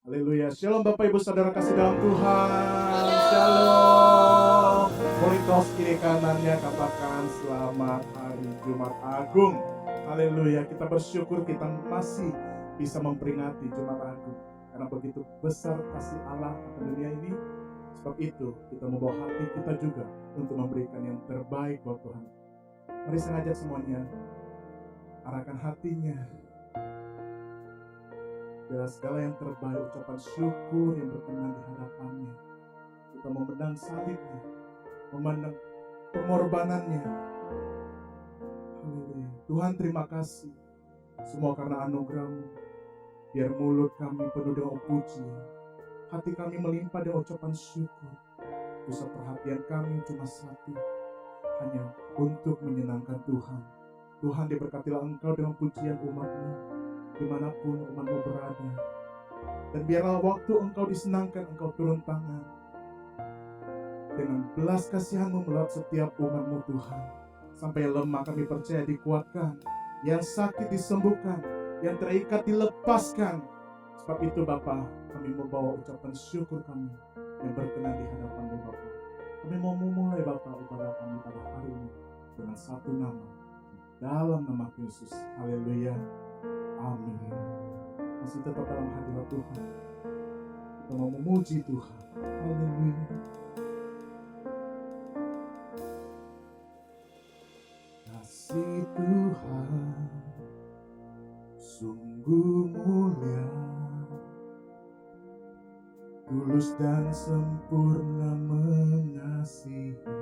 Haleluya. Shalom Bapak Ibu Saudara kasih dalam Tuhan. Shalom. Monitor kiri kanannya katakan selamat hari Jumat Agung. Haleluya. Kita bersyukur kita masih bisa memperingati Jumat Agung. Karena begitu besar kasih Allah akan dunia ini. Sebab itu kita membawa hati kita juga untuk memberikan yang terbaik buat Tuhan. Mari saya ngajak semuanya. Arahkan hatinya. Bila segala yang terbaik, ucapan syukur yang berkenan di hadapannya. Kita memandang salibnya, memandang pengorbanannya. Haleluya. Tuhan terima kasih. Semua karena anugerah-Mu. Biar mulut kami penuh dengan pujian. Hati kami melimpah dengan ucapan syukur. Pusat perhatian kami cuma satu. Hanya untuk menyenangkan Tuhan. Tuhan diberkatilah Engkau dengan pujian umat-Mu. Dimanapun umat-Mu berada. Dan biarlah waktu Engkau disenangkan, Engkau turun tangan. Dengan belas kasihan-Mu melalui setiap umat-Mu Tuhan. Sampai yang lemah kami percaya dikuatkan. Yang sakit disembuhkan. Yang terikat dilepaskan. Sebab itu Bapa, kami membawa ucapan syukur kami. Yang berkenan di hadapan-Mu Bapa. Kami mau memulai Bapa ibadah kami pada hari ini. Dengan satu nama. Dalam nama Yesus. Haleluya. Amin. Masih tetap dalam hadirat Tuhan. Kita mau memuji Tuhan. Haleluya. Kasih Tuhan sungguh mulia, tulus dan sempurna mengasihiku.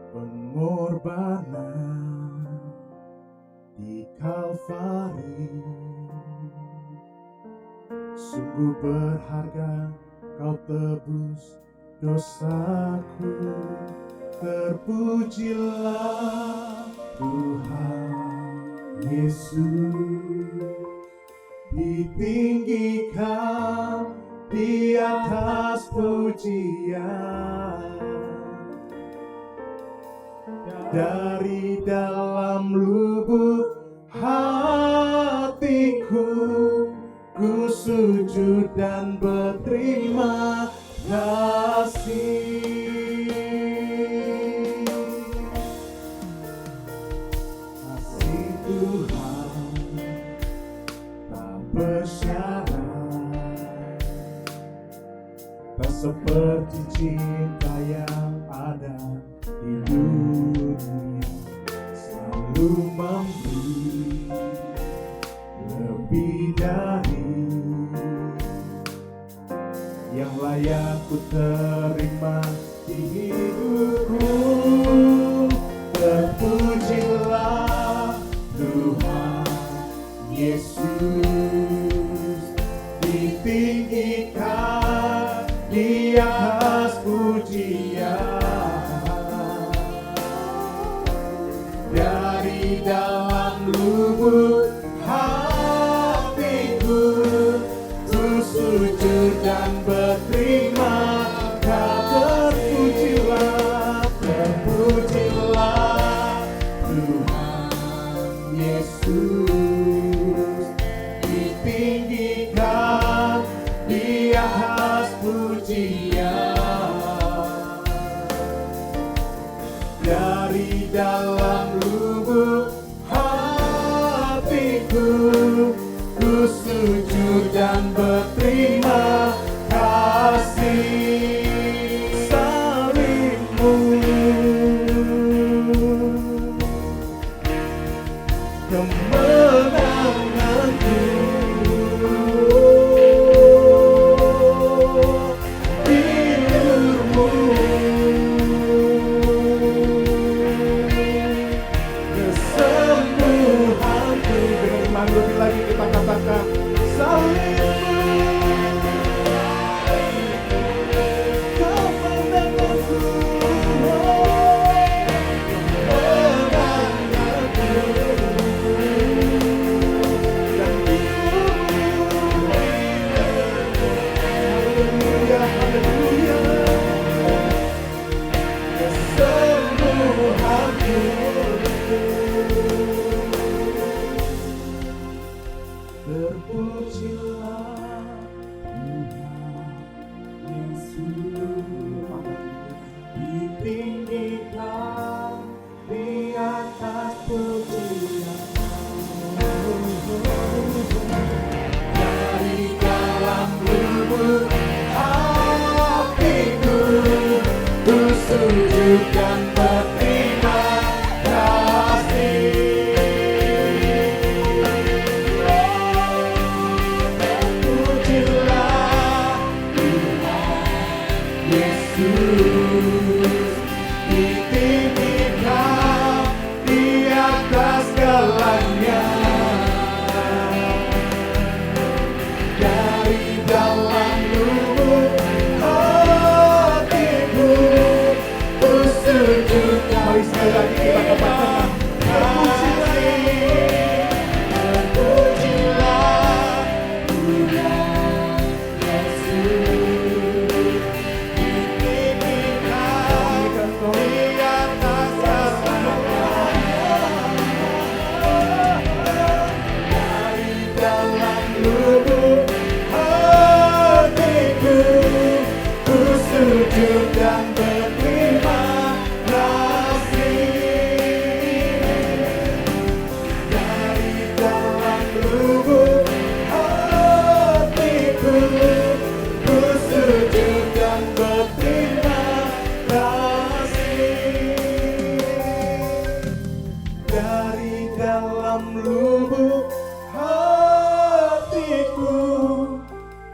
Pengorbanan di Kalvari sungguh berharga, Kau tebus dosaku. Terpujilah Tuhan Yesus, ditinggikan di atas pujian. Dari dalam lubuk hatiku, ku sujud dan berterima kasih. Kasih Tuhan tak bersyarat, tak seperti cinta yang ada di dunia. Selalu memberi lebih dari yang layak ku terima di hidupku. Terpujilah Tuhan Yesus, ditinggikan di atas pujian. Dari dalam lubuk hatiku, ku sujud dan berterima kasih. Terpujilah Tuhan Yesus, ditinggikan di atas pujian. Dari dalam lubuk hatiku, ku sujud dan berterima kasih. Salib-Mu kemenanganku, hidupmu kesembuhanku. Dengan lebih lagi kita katakan salib-Mu kemenanganku, kemenanganku. atas pujian. Dari dalam lubuk hatiku, ku sujud dan berterima kasih. Pujilah Tuhan Yesus, ditinggikan di atas segalanya. Dari dalam lubuk hatiku, ku sujud. Mari sekali lagi kita katakan, terpujilah Tuhan Yesus, ditinggikan di atas segalanya. Dari dalam lubuk hatiku, ku sujud dan berterima kasih. Dari dalam lubuk hatiku, ku sujud dan berterima kasih. Dari dalam lubuk hatiku,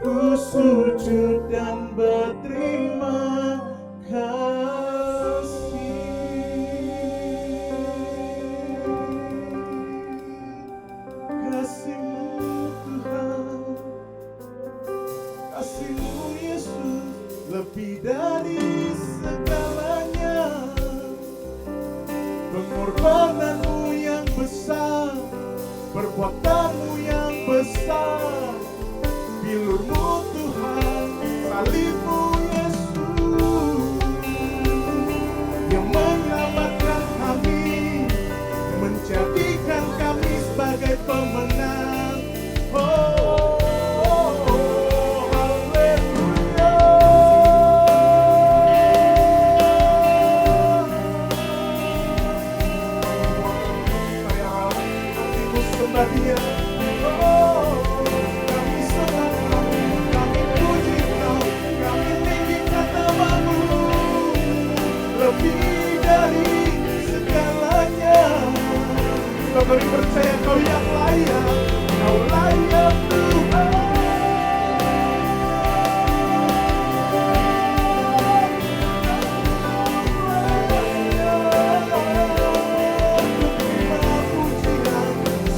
ku sujud dan berterima kasih. Kasih-Mu Tuhan, kasih-Mu Yesus, lebih dari segalanya. Pengorbanan-Mu yang besar, perbuatan-Mu yang besar, bilur-Mu Tuhan, salib-Mu Yesus, yang menyelamatkan kami, menjadikan kami sebagai pemenang. Oh, haleluya. Hatiku sembah Dia. Oh, kami sembah Kau, kami puji Kau, kami tinggikan nama-Mu, lebih dari segalanya. Kami percaya Kau yang layak, Kau layak Tuhan. Terima pujian,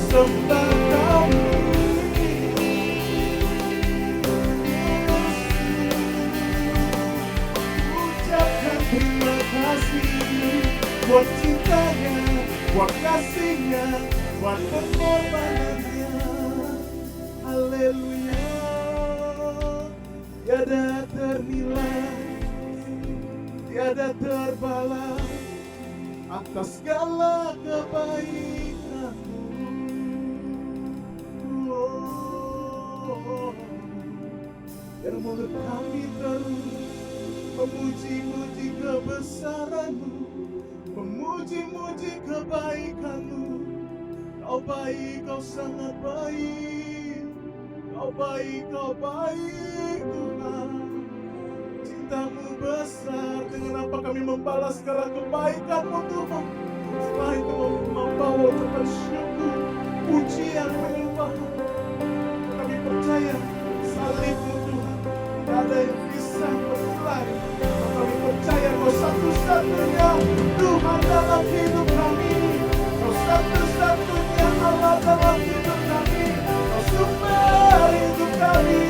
sembah kami. Ucapkan terima kasih buat cintanya, buat kasihnya, buat pengorbanannya. Haleluya. Tiada ternilai, tiada terbalas atas segala kebaikan-Mu. Oh, biar mulut kami terus memuji-muji kebesaran-Mu, memuji-muji kebaikan-Mu. Kau baik, Kau sangat baik. Kau baik, Kau baik Tuhan. Cinta-Mu besar, dengan apa kami membalas segala kebaikan-Mu Tuhan. Setelah itu membawa ucapan syukur, pujian, penyembahan. Kami percaya salib-Mu Tuhan, tak ada yang bisa bernilai. Kami percaya Kau satu-satunya Tuhan dalam hidup kami. Kau satu-satunya Allah dalam hidup kami. Kau sumber hidup kami.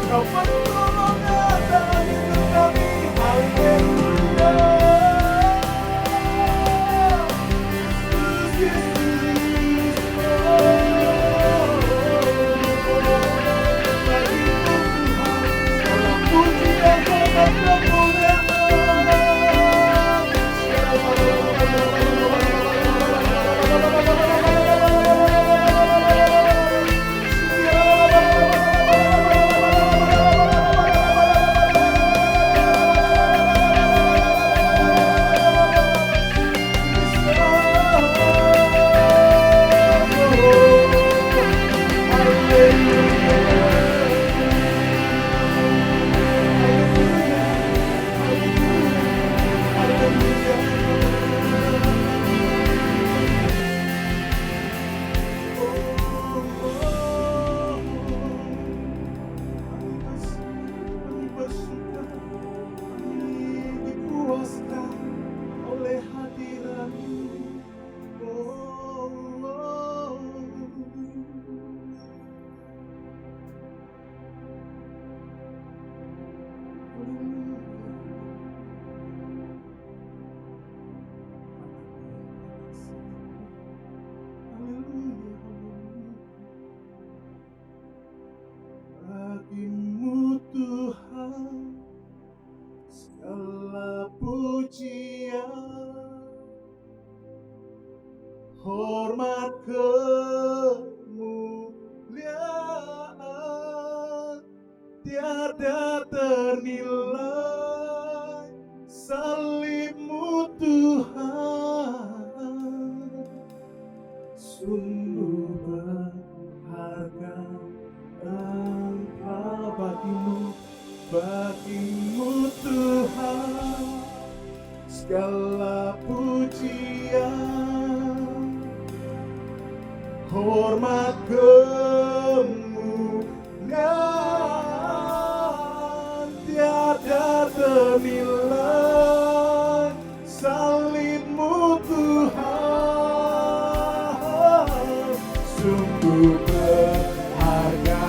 Kau pertolongan dalam hidup kami. Haleluya. hormat kemuliaan tiada ternilai, salibmu Tuhan, sungguh berharga Engkau bagimu Tuhan, segala pujian, hormat kemuliaan tiada ternilai, salibmu Tuhan, sungguh berharga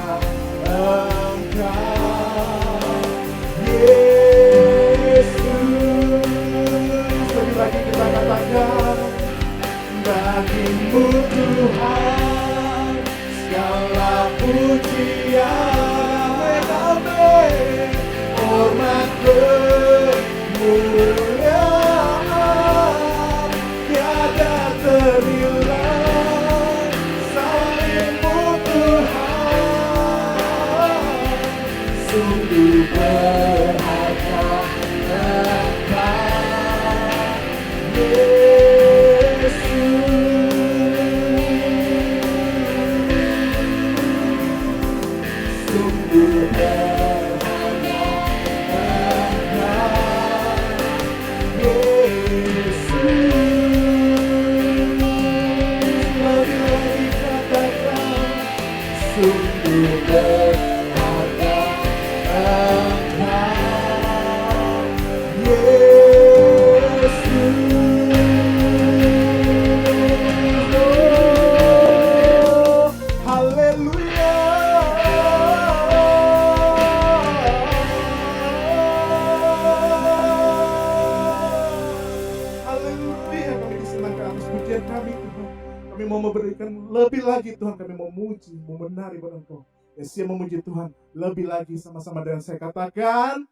Engkau Yesus. Sekali lagi kita katakan, bagimu Tuhan segala pujian, amin, hormat kemuliaan tiada ternilai, salibmu Tuhan, sungguh berharga Engkau Yesus. Sungguh berharga Engkau Yesus. Lagi-lagi katakan, sungguh berharga Engkau Yesus. Haleluya. Haleluya, kami disenangkan atas pujian kami Tuhan. Kami mau memberikan lebih lagi Tuhan, kami mau memuji, mau menari pada Engkau. Yesus memuji Tuhan lebih lagi sama-sama dengan saya katakan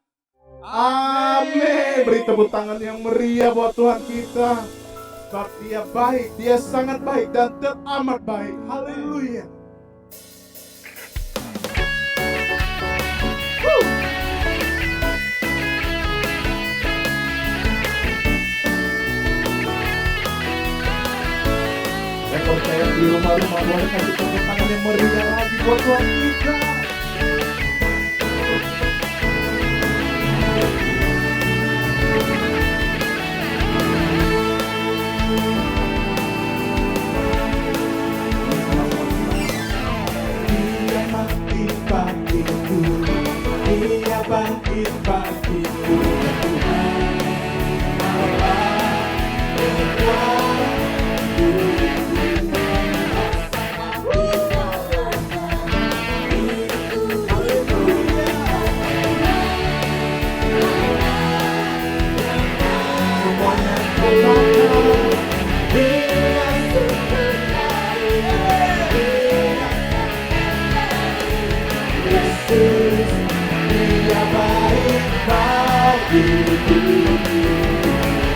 amin. Beri tepuk tangan yang meriah buat Tuhan kita. Sebab Dia baik, Dia sangat baik dan teramat baik. Haleluya. Dan kalau saya di rumah-rumah boleh kasih tepuk tangan yang meriah lagi buat Tuhan kita. Dia bangkit bagiku, Tuhan Allah berkuasa. Semuanya katakan, Dia Yesus, Dia baik bagiku,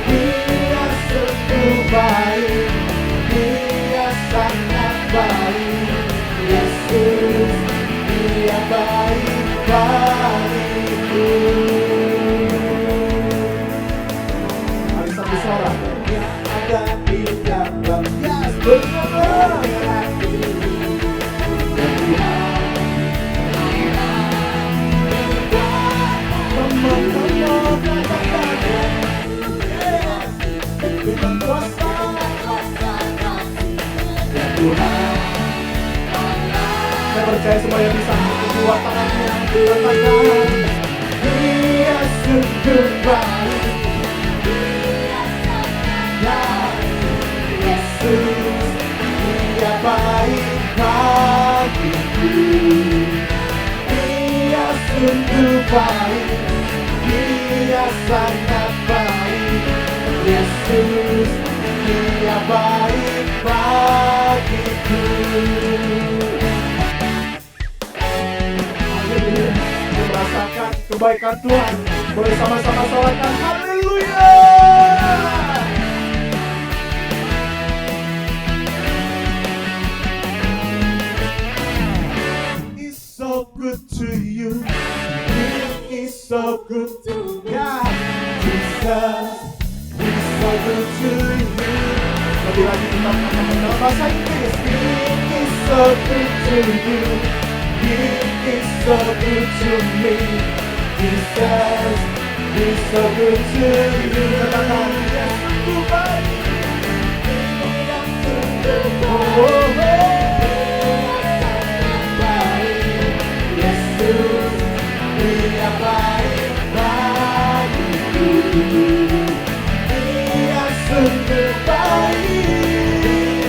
Dia sungguh baik, Dia sangat baik. Yesus, Dia baik bagiku. Mari satu suara yang ada di dalam Yesus benar. Tuhan, saya percaya semua yang bisa kedua tangannya katakan, Dia sungguh baik, Yesus, Dia baik bagiku, Dia sungguh baik, Dia sangat baik. Yesus, Dia baik bagiku. Haleluya. Merasakan kebaikan Tuhan. Boleh sama-sama salahkan haleluya. Dalam bahasa Inggris, He is so good to you, He is so good to me, Jesus, He's so good to you. Katakan, Yesus baik. Yesus, Dia baik bagiku. Dia sungguh baik,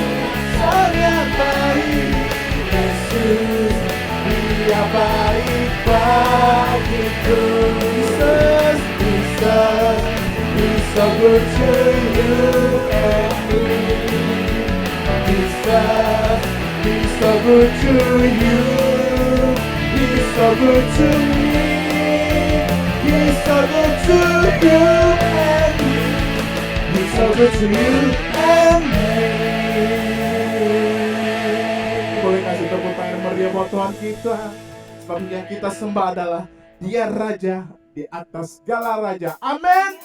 sangat baik. Yesus, Dia baik bagiku. Jesus, Jesus, He's so good to you and me. Jesus, He's so good to you. He's so good to me. He's so good to you and me. He's so good to you and me. Boleh kasih tepuk tangan meriah buat Tuhan kita. Sebab yang kita sembah adalah Dia Raja di atas segala raja. Amin.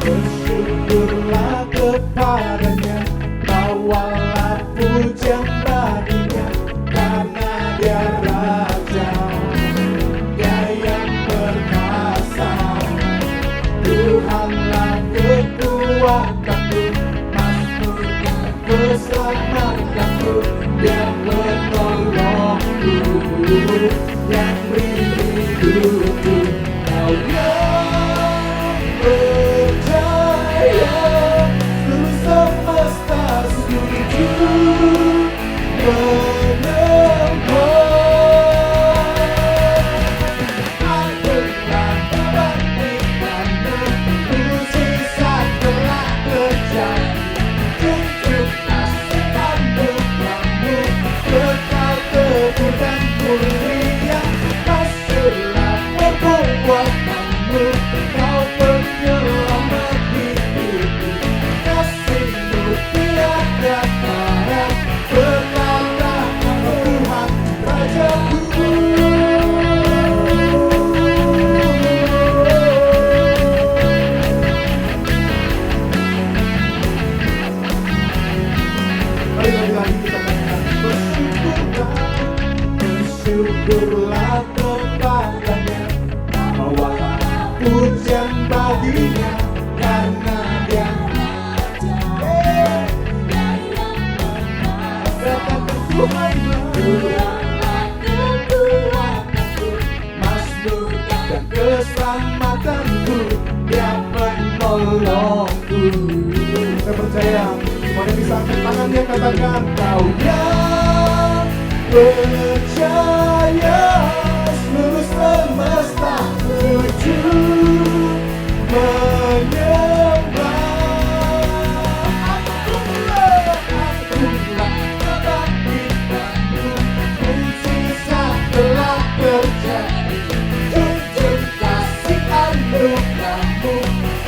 Bersyukurlah kepadanya, bawalah pujian baginya, karena Dia Raja, Dia yang perkasa. Tuhanlah kekuatanku, Mazmur dan keselamatanku, Dia penolongku, yang beri hidupku. Kau yang percaya, seluruh semesta setuju menyembah. Akulah kebangkitanmu, mujizat telah terjadi. Junjung kasih anugerahmu, kekal teguh dan mulia. Masuklah perbuatanmu, Kau penyelamat hidupku. Kasih-Mu tiada tara, berkata Engkau Tuhan Rajaku. Mari lagi kita katakan, bersyukurlah kepadanya, bawalah pujian baginya, karena Dia Raja. Katakan Tuhanlah kekuatanku, Mazmur dan keselamatanku, Dia penolongku. Saya percaya semuanya bisa angkat tangannya, katakan kau yang percaya, seluruh semesta setuju menyembah. Akulah kebangkitanmu, mujizat telah terjadi. Junjung kasih anugerahmu,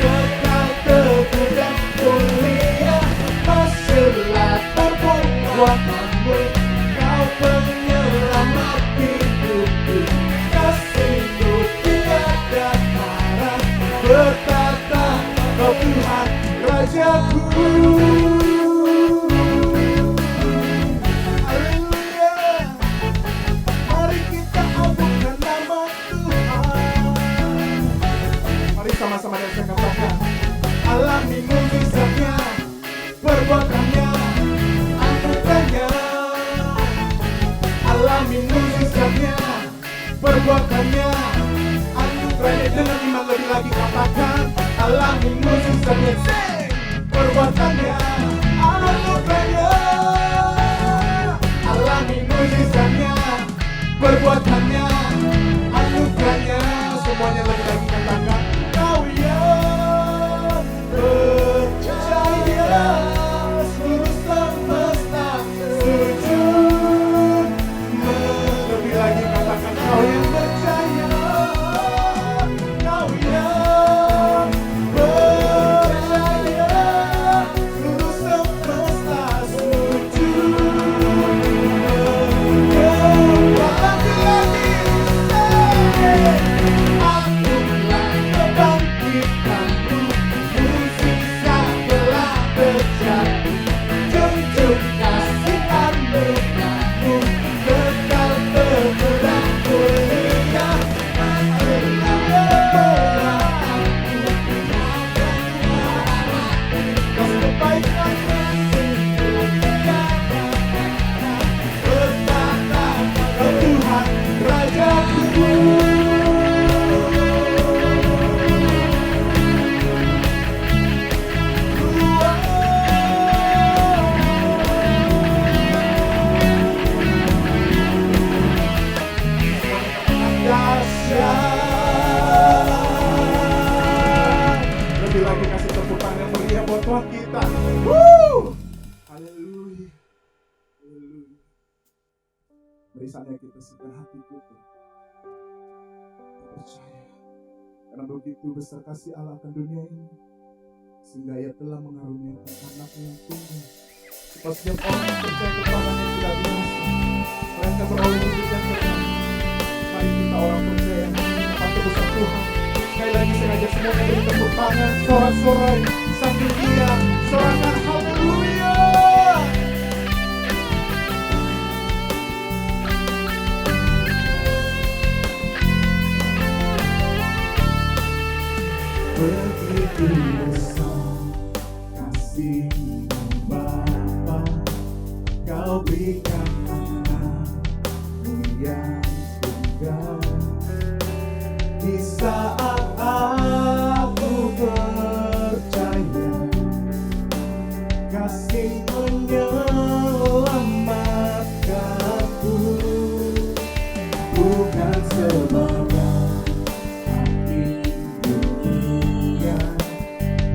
kekal teguh dan mulia. Masuklah perbuatanmu, Kau penyelamat hidupku. Kasih-Mu tiada tara, berkata Engkau Tuhan Rajaku. Haleluya. Mari kita agungkan nama Tuhan. Mari sama-sama dan saya katakan, alami mujizatnya, perbuatannya, anugerahnya. Alami mujizatnya, perbuatannya, anugerahnya. Dengan iman lebih lagi katakan, alami mujizatnya, perbuatannya, anugerahnya. Alami mujizatnya, perbuatannya, anugerahnya. Semuanya lebih lagi katakan, Kau yang percaya, seluruh semesta setuju Mari saatnya kita siapkan hati kita percaya, karena begitu besar kasih Allah akan dunia ini, sehingga Ia telah mengaruniakan anaknya yang tunggal, supaya setiap orang yang percaya kepadanya tidak binasa, mereka beroleh hidup yang kekal. Mari kita orang percaya yang mengingat tebusan Tuhan. Sekali lagi saya ajak semuanya beri tepuk tangan, sorak-sorai sambil dia sorangan haleluya. Begitu besar kasih-Mu Bapa, Kau berikan anak-Mu yang tunggal. Di saat aku percaya, kasih menyelamatkanku, bukan sebagai hati dunia,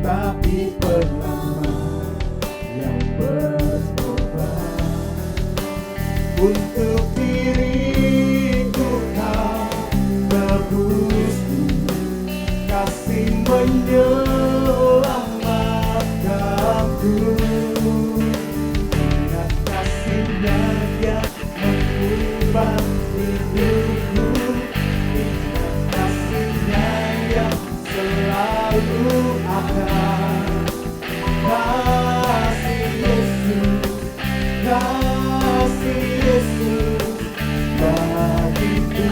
tapi pengamat yang berkorban untuk diriku. Kau tebusku, kasih menyelamatkanku, dengan kasih-Nya yang mengubah hidupku, dengan kasih-Nya yang selalu ada. Kasih Yesus, kasih Yesus bagiku.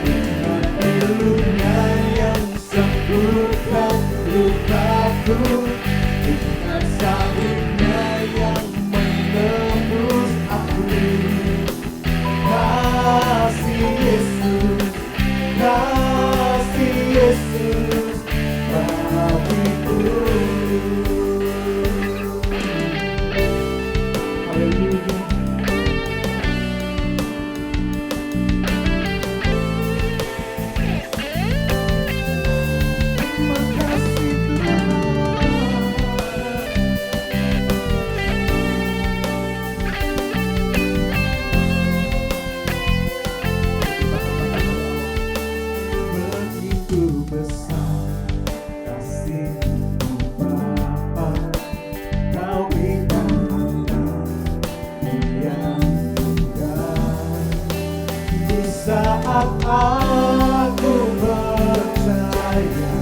Dengan pilu-Nya yang sembuhkan lukaku, dengan salib-Nya yang menebus aku. Kasih Yesus, kasih Yesus bagiku. Haleluya. Terima kasih Tuhan. Begitu besar kasih-Mu Bapa, Kau berikan anak-Mu yang tunggal. Di saat aku percaya,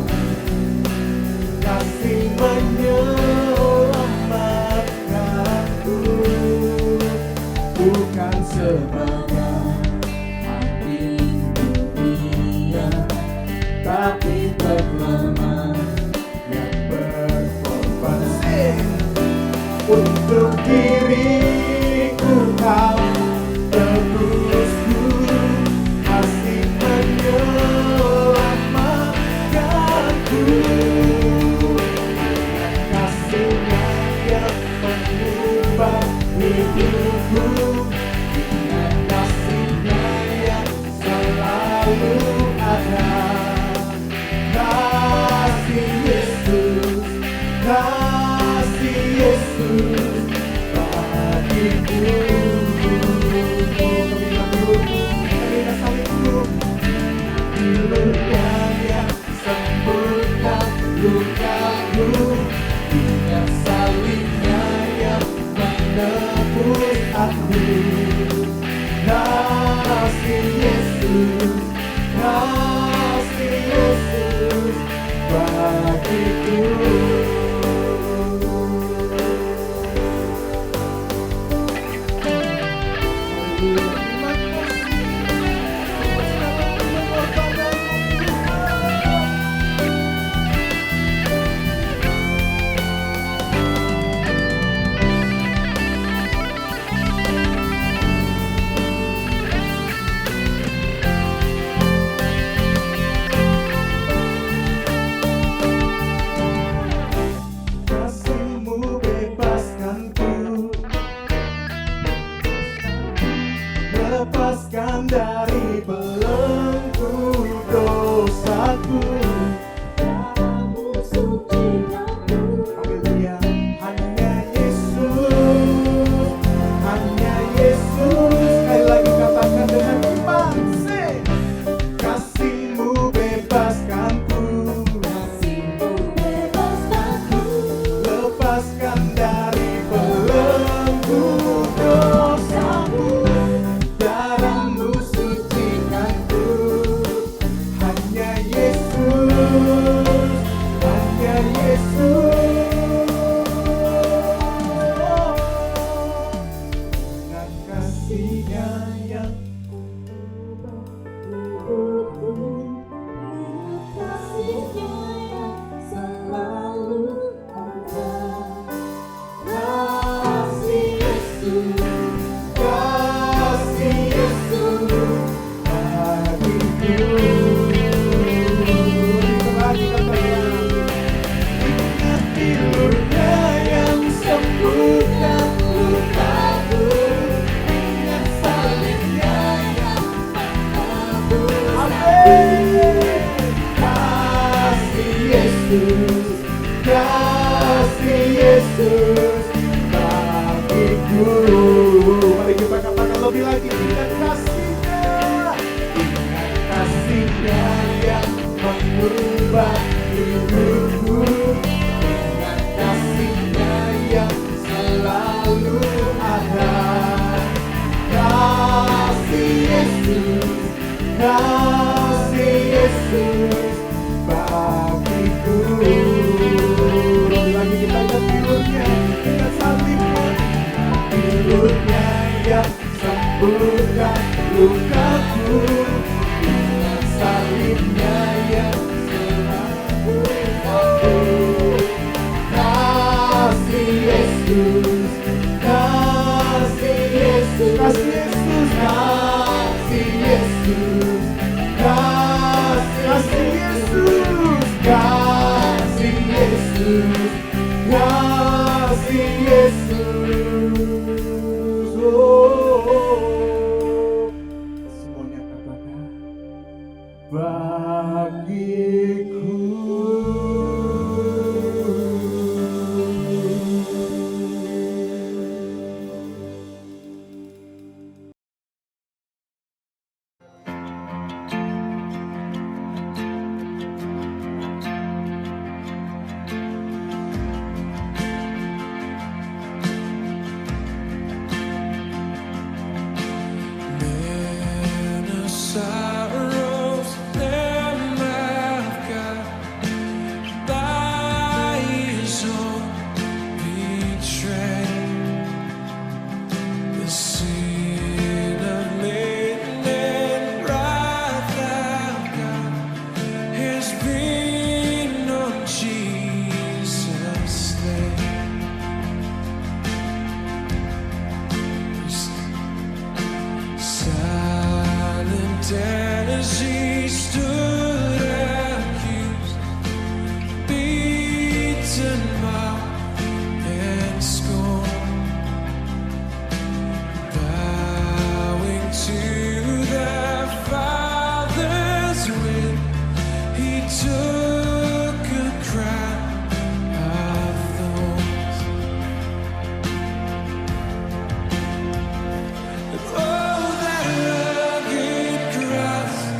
kasih menyelamatkanku, bukan sebagai hati dunia, tapi pengamat yang berkorban. Untuk diriku Kau tebusku, kasih menyelamatkanku, kasih-Nya yang mengubah hidupku, dengan kasih-Nya yang selalu ada. Kasih Yesus, kasih Yesus bagiku. Berilah pelukmu, berilah salibmu, pilu-Nya yang sembuhkan lukaku, dengan salib-Nya yang menebus aku. Kasih Yesus, kasih Yesus bagiku. Terima kasih atas segala pengorbanan-Mu Tuhan. Mari kita katakan lebih lagi, ingat kasih-Nya. Ingat kasih-Nya yang mengubah hidupku. Ingat kasih-Nya yang selalu ada. Kasih Yesus, kasih Yesus bagiku. Lagi kita ingat pilurnya, ingat salibnya. Pilurnya yang sembuhkan lukaku. Ingat salibnya yang selalu aku. Kasih Yesus, kasih Yesus, kasih Yesus, kasih Yesus, kasih Yesus, kasih Yesus, kasih Yesus. Oh, semuanya katakan bagiku. Sorrows them I've got by his own betrayed. The sin of maiden and wrath I've got has been on Jesus' slave. As he stood accused, beaten, mocked, and scorned, bowing to the Father's will, he took a crown of thorns. Oh, that rugged cross.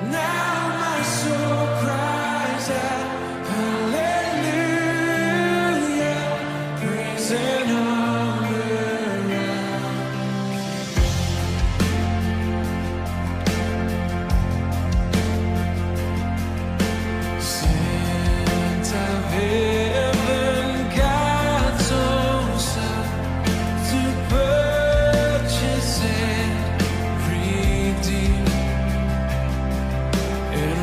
Now my soul cries out, hallelujah, praise and honor. Sent of heaven, God's own Son, to purchase and redeem and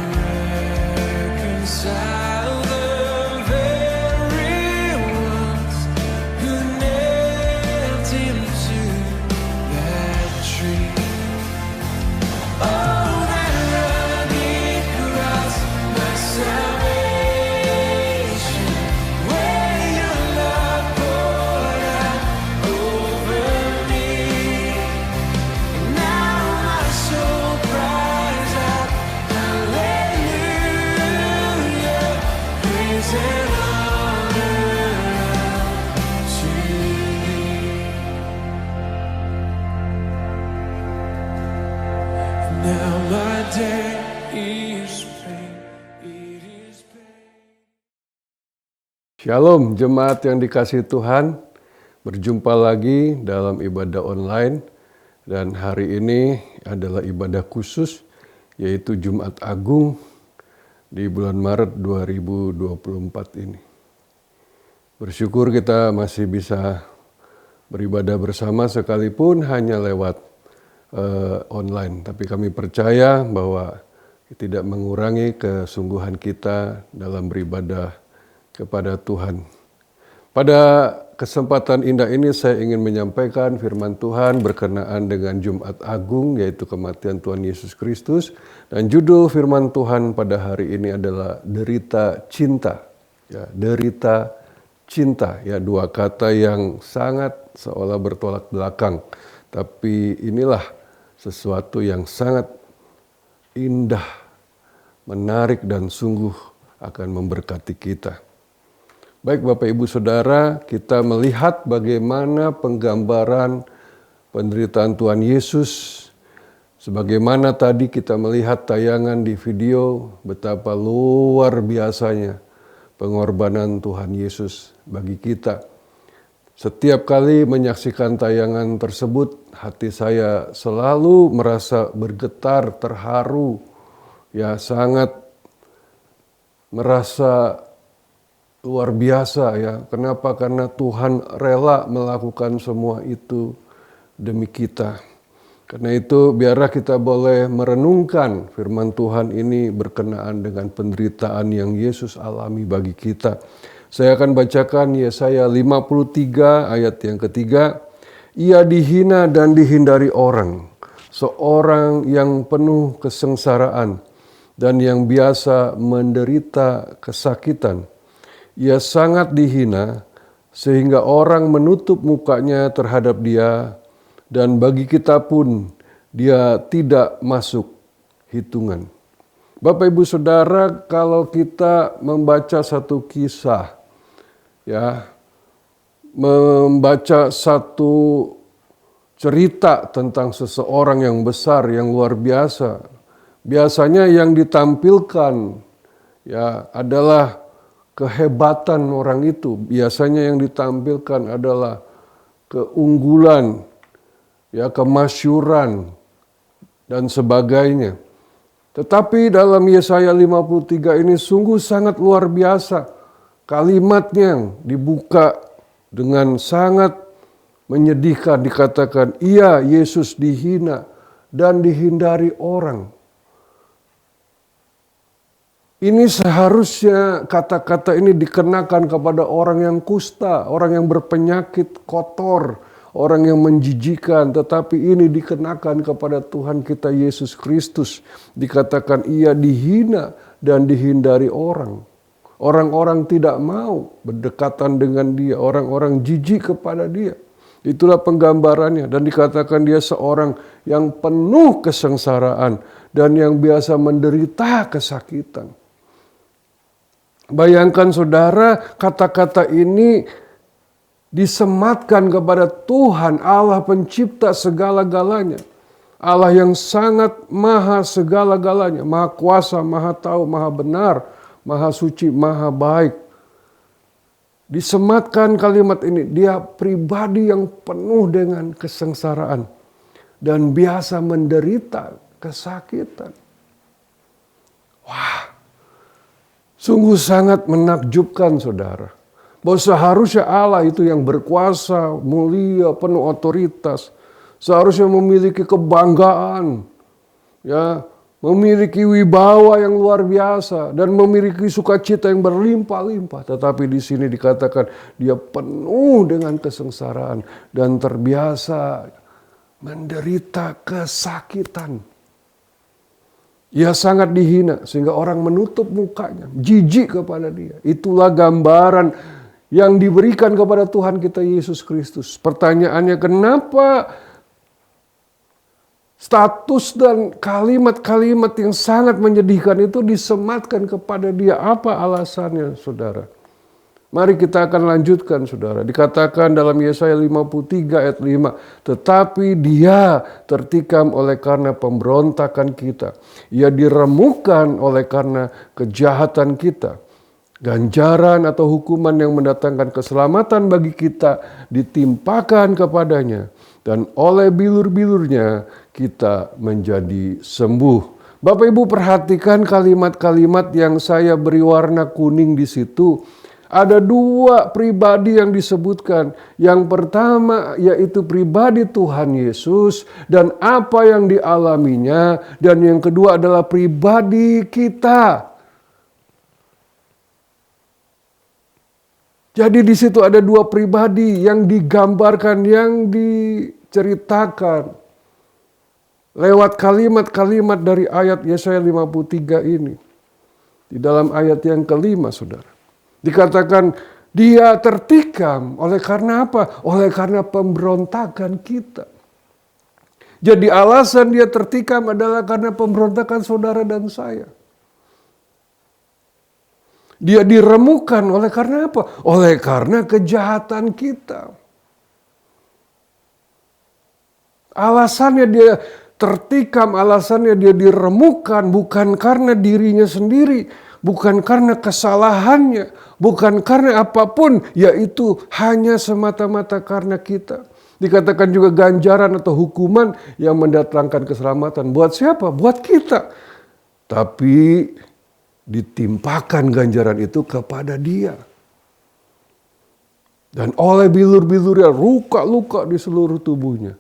reconcile the very ones who nailed him to that tree. Oh, that rugged cross, my salvation, where your love poured out over me. Now my soul cries out, hallelujah, praise and honor to thee. Now my day is paid, it is paid. Shalom jemaat yang dikasihi Tuhan, berjumpa lagi dalam ibadah online dan hari ini adalah ibadah khusus yaitu Jumat Agung di bulan Maret 2024 ini. Bersyukur kita masih bisa beribadah bersama sekalipun hanya lewat online, tapi kami percaya bahwa tidak mengurangi kesungguhan kita dalam beribadah kepada Tuhan. Pada kesempatan indah ini saya ingin menyampaikan firman Tuhan berkenaan dengan Jumat Agung, yaitu kematian Tuhan Yesus Kristus, dan judul firman Tuhan pada hari ini adalah derita cinta. Ya, derita cinta, ya, dua kata yang sangat seolah bertolak belakang, tapi inilah sesuatu yang sangat indah, menarik, dan sungguh akan memberkati kita. Baik Bapak Ibu Saudara, kita melihat bagaimana penggambaran penderitaan Tuhan Yesus. Sebagaimana tadi kita melihat tayangan di video, betapa luar biasanya pengorbanan Tuhan Yesus bagi kita. Setiap kali menyaksikan tayangan tersebut, hati saya selalu merasa bergetar, terharu, ya sangat merasa luar biasa ya. Kenapa? Karena Tuhan rela melakukan semua itu demi kita. Karena itu biarlah kita boleh merenungkan firman Tuhan ini berkenaan dengan penderitaan yang Yesus alami bagi kita. Saya akan bacakan Yesaya 53 ayat yang ketiga. Ia dihina dan dihindari orang, seorang yang penuh kesengsaraan dan yang biasa menderita kesakitan. Ia sangat dihina sehingga orang menutup mukanya terhadap dia, dan bagi kita pun dia tidak masuk hitungan. Bapak Ibu Saudara, kalau kita membaca satu kisah, ya, membaca satu cerita tentang seseorang yang besar, yang luar biasa, biasanya yang ditampilkan ya adalah kehebatan orang itu. Biasanya yang ditampilkan adalah keunggulan, ya, kemasyhuran dan sebagainya. Tetapi dalam Yesaya 53 ini sungguh sangat luar biasa. Kalimatnya dibuka dengan sangat menyedihkan, dikatakan, "Ia Yesus dihina dan dihindari orang." Ini seharusnya kata-kata ini dikenakan kepada orang yang kusta, orang yang berpenyakit kotor, orang yang menjijikan, tetapi ini dikenakan kepada Tuhan kita Yesus Kristus. Dikatakan ia dihina dan dihindari orang. Orang-orang tidak mau berdekatan dengan dia, orang-orang jijik kepada dia. Itulah penggambarannya, dan dikatakan dia seorang yang penuh kesengsaraan dan yang biasa menderita kesakitan. Bayangkan saudara, kata-kata ini disematkan kepada Tuhan Allah pencipta segala-galanya. Allah yang sangat maha segala-galanya, maha kuasa, maha tahu, maha benar, maha suci, maha baik. Disematkan kalimat ini, dia pribadi yang penuh dengan kesengsaraan dan biasa menderita kesakitan. Wah, sungguh sangat menakjubkan saudara. Bahwa seharusnya Allah itu yang berkuasa, mulia, penuh otoritas. Seharusnya memiliki kebanggaan, ya, memiliki wibawa yang luar biasa dan memiliki sukacita yang berlimpah-limpah. Tetapi di sini dikatakan dia penuh dengan kesengsaraan dan terbiasa menderita kesakitan. Ia sangat dihina sehingga orang menutup mukanya, jijik kepada dia. Itulah gambaran yang diberikan kepada Tuhan kita Yesus Kristus. Pertanyaannya, kenapa status dan kalimat-kalimat yang sangat menyedihkan itu disematkan kepada dia? Apa alasannya, saudara? Mari kita akan lanjutkan, saudara. Dikatakan dalam Yesaya 53 ayat 5, tetapi dia tertikam oleh karena pemberontakan kita. Ia diremukkan oleh karena kejahatan kita. Ganjaran atau hukuman yang mendatangkan keselamatan bagi kita ditimpakan kepadanya. Dan oleh bilur-bilurnya kita menjadi sembuh. Bapak Ibu perhatikan kalimat-kalimat yang saya beri warna kuning di situ. Ada dua pribadi yang disebutkan. Yang pertama yaitu pribadi Tuhan Yesus dan apa yang dialaminya. Dan yang kedua adalah pribadi kita. Jadi di situ ada dua pribadi yang digambarkan, yang diceritakan lewat kalimat-kalimat dari ayat Yesaya 53 ini. Di dalam ayat yang kelima, saudara. Dikatakan dia tertikam oleh karena apa? Oleh karena pemberontakan kita. Jadi alasan dia tertikam adalah karena pemberontakan saudara dan saya. Dia diremukkan oleh karena apa? Oleh karena kejahatan kita. Alasannya dia tertikam, alasannya dia diremukkan bukan karena dirinya sendiri, bukan karena kesalahannya, bukan karena apapun, yaitu hanya semata-mata karena kita. Dikatakan juga ganjaran atau hukuman yang mendatangkan keselamatan. Buat siapa? Buat kita. Tapi ditimpakan ganjaran itu kepada dia. Dan oleh bilur-bilurnya luka-luka di seluruh tubuhnya.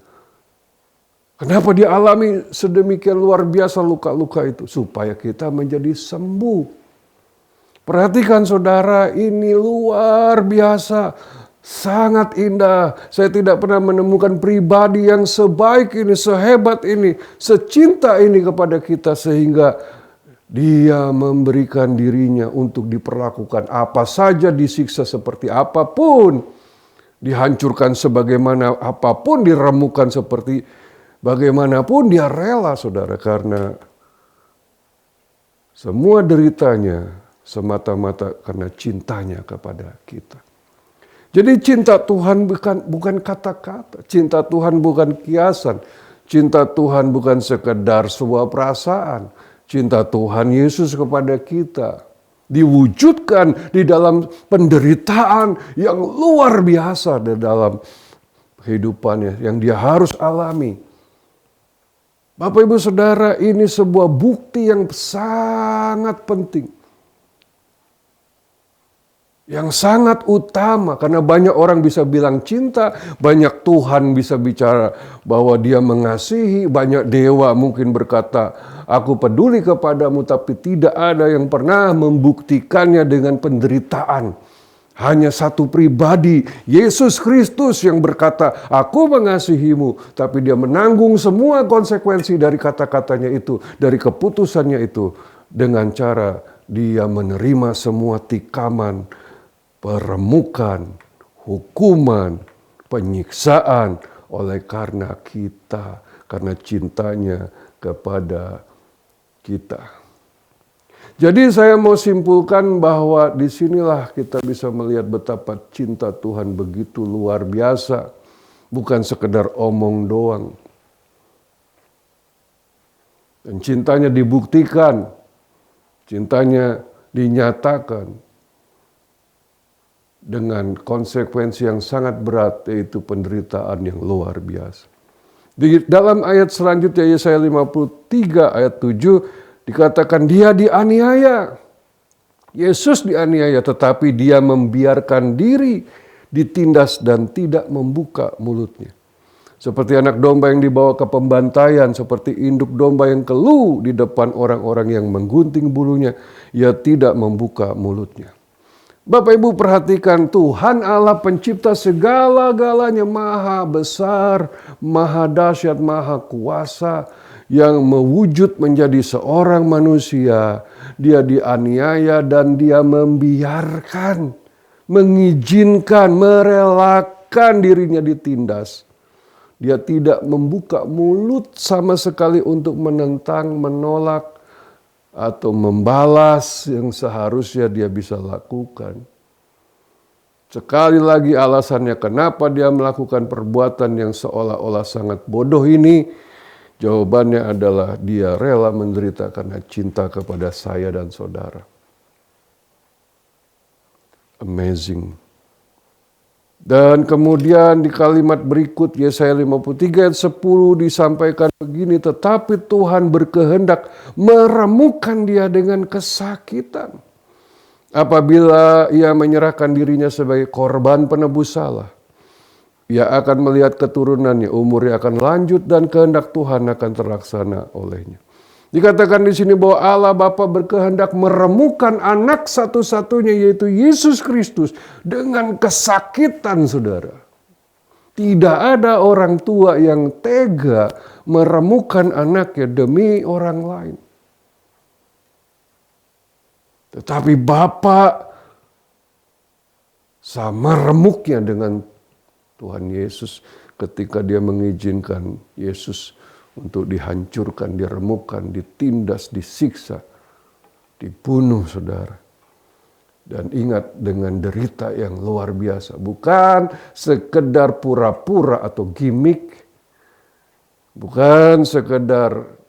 Kenapa dia alami sedemikian luar biasa luka-luka itu? Supaya kita menjadi sembuh. Perhatikan saudara, ini luar biasa. Sangat indah. Saya tidak pernah menemukan pribadi yang sebaik ini, sehebat ini, secinta ini kepada kita sehingga dia memberikan dirinya untuk diperlakukan apa saja, disiksa seperti apapun, dihancurkan sebagaimana apapun, diremukan seperti bagaimanapun, dia rela saudara, karena semua deritanya semata-mata karena cintanya kepada kita. Jadi cinta Tuhan bukan kata-kata, cinta Tuhan bukan kiasan, cinta Tuhan bukan sekedar sebuah perasaan, cinta Tuhan Yesus kepada kita diwujudkan di dalam penderitaan yang luar biasa di dalam kehidupannya yang dia harus alami. Bapak Ibu Saudara, ini sebuah bukti yang sangat penting. Yang sangat utama, karena banyak orang bisa bilang cinta, banyak Tuhan bisa bicara bahwa dia mengasihi, banyak dewa mungkin berkata, aku peduli kepadamu, tapi tidak ada yang pernah membuktikannya dengan penderitaan. Hanya satu pribadi, Yesus Kristus yang berkata, aku mengasihimu, tapi dia menanggung semua konsekuensi dari kata-katanya itu, dari keputusannya itu, dengan cara dia menerima semua tikaman, peremukan, hukuman, penyiksaan oleh karena kita, karena cintanya kepada kita. Jadi saya mau simpulkan bahwa disinilah kita bisa melihat betapa cinta Tuhan begitu luar biasa, bukan sekedar omong doang. Dan cintanya dibuktikan, cintanya dinyatakan dengan konsekuensi yang sangat berat, yaitu penderitaan yang luar biasa. Di dalam ayat selanjutnya Yesaya 53 ayat 7 dikatakan dia dianiaya. Yesus dianiaya tetapi dia membiarkan diri ditindas dan tidak membuka mulutnya. Seperti anak domba yang dibawa ke pembantaian, seperti induk domba yang keluh di depan orang-orang yang menggunting bulunya, ia tidak membuka mulutnya. Bapak Ibu perhatikan, Tuhan Allah pencipta segala-galanya, maha besar, maha dahsyat, maha kuasa, yang mewujud menjadi seorang manusia. Dia dianiaya dan dia membiarkan, mengizinkan, merelakan dirinya ditindas. Dia tidak membuka mulut sama sekali untuk menentang, menolak, atau membalas yang seharusnya dia bisa lakukan. Sekali lagi alasannya kenapa dia melakukan perbuatan yang seolah-olah sangat bodoh ini, jawabannya adalah dia rela menderita karena cinta kepada saya dan saudara. Amazing. Dan kemudian di kalimat berikut Yesaya 53 ayat 10 disampaikan begini, tetapi Tuhan berkehendak meremukkan dia dengan kesakitan. Apabila ia menyerahkan dirinya sebagai korban penebus salah, ia akan melihat keturunannya, umurnya akan lanjut dan kehendak Tuhan akan terlaksana olehnya. Dikatakan di sini bahwa Allah Bapa berkehendak meremukkan anak satu-satunya yaitu Yesus Kristus dengan kesakitan, saudara. Tidak ada orang tua yang tega meremukkan anaknya demi orang lain. Tetapi Bapa sama remuknya dengan Tuhan Yesus ketika dia mengizinkan Yesus untuk dihancurkan, diremukkan, ditindas, disiksa, dibunuh, saudara. Dan ingat, dengan derita yang luar biasa, bukan sekedar pura-pura atau gimmick, bukan sekedar